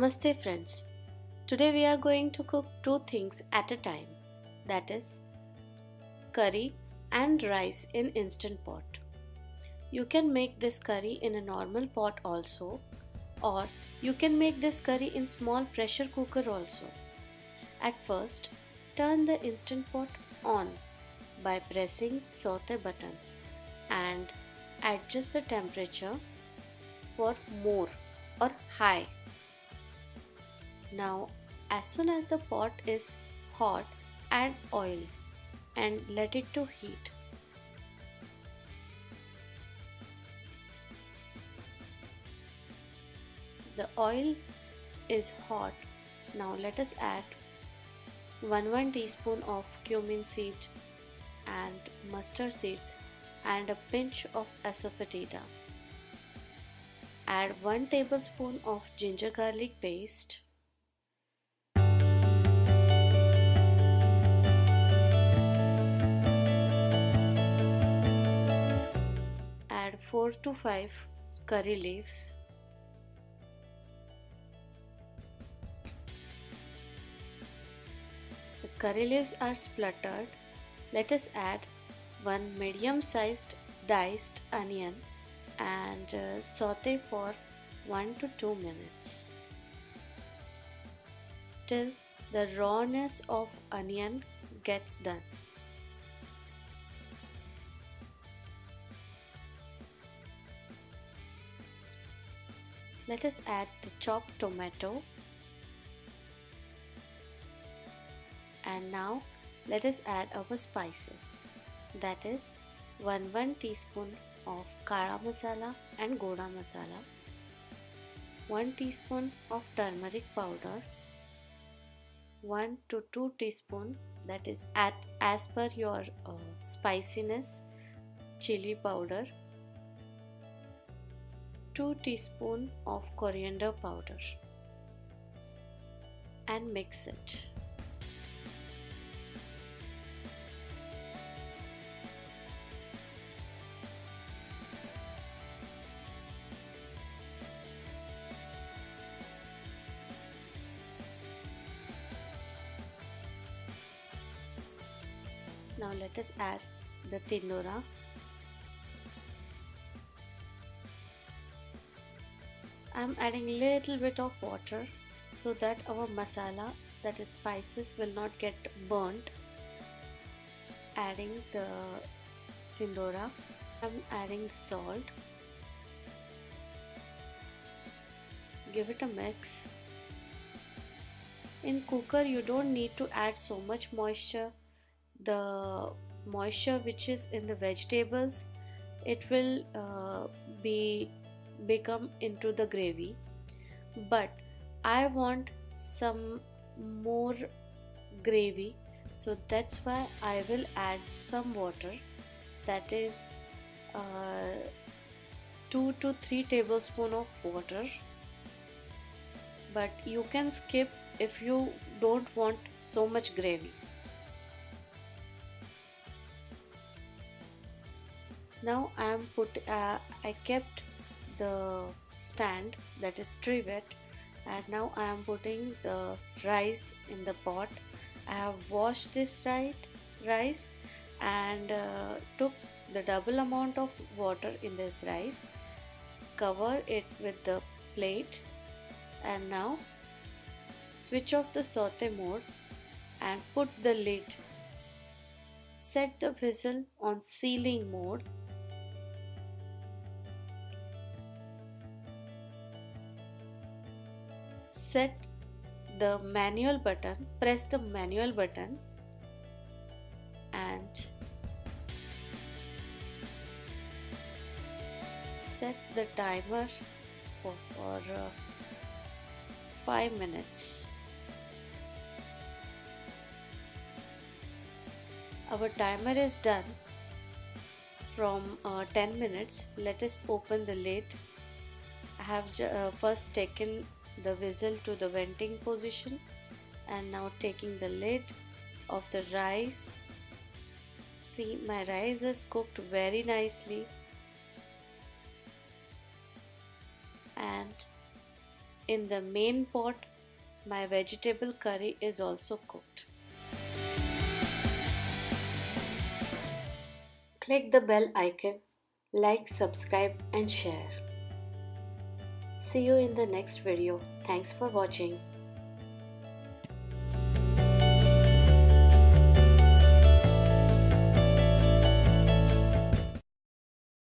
Namaste friends. Today we are going to cook two things at a time, that is curry and rice in instant pot. You can make this curry in a normal pot also, or you can make this curry in small pressure cooker also. At first, turn the instant pot on by pressing Saute button and adjust the temperature for more or high. Now, as soon as the pot is hot, add oil and let it to heat. The oil is hot. Now let us add 1 teaspoon of cumin seed and mustard seeds and a pinch of asafoetida. Add 1 tablespoon of ginger garlic paste. Add 4 to 5 curry leaves. The curry leaves are splattered. Let us add 1 medium-sized diced onion and saute for 1 to 2 minutes till the rawness of onion gets done. Let us add the chopped tomato, and now let us add our spices, that is 1 teaspoon of kara masala and goda masala, 1 teaspoon of turmeric powder, 1 to 2 teaspoon, that is as per your spiciness, chilli powder, 2 teaspoon of coriander powder, and mix it. Now let us add the tindora. I am adding little bit of water so that our masala, that is spices, will not get burnt. Adding the tindora, I am adding the salt. Give it a mix. In cooker you don't need to add so much moisture. The moisture which is in the vegetables, it will become into the gravy, but I want some more gravy, so that's why I will add some water, that is 2 to 3 tablespoons of water, but you can skip if you don't want so much gravy. Now I kept the stand, that is trivet, and now I am putting the rice in the pot. I have washed this rice and took the double amount of water in this rice. Cover it with the plate and now switch off the saute mode and put the lid. Set the whistle on sealing mode. Set the manual button, press the manual button and set the timer for 5 minutes. Our timer is done from 10 minutes. Let us open the lid. I have first taken the whistle to the venting position and now taking the lid of the rice. See, my rice is cooked very nicely and in the main pot, my vegetable curry is also cooked. Click the bell icon, like, subscribe and share. See you in the next video. Thanks for watching.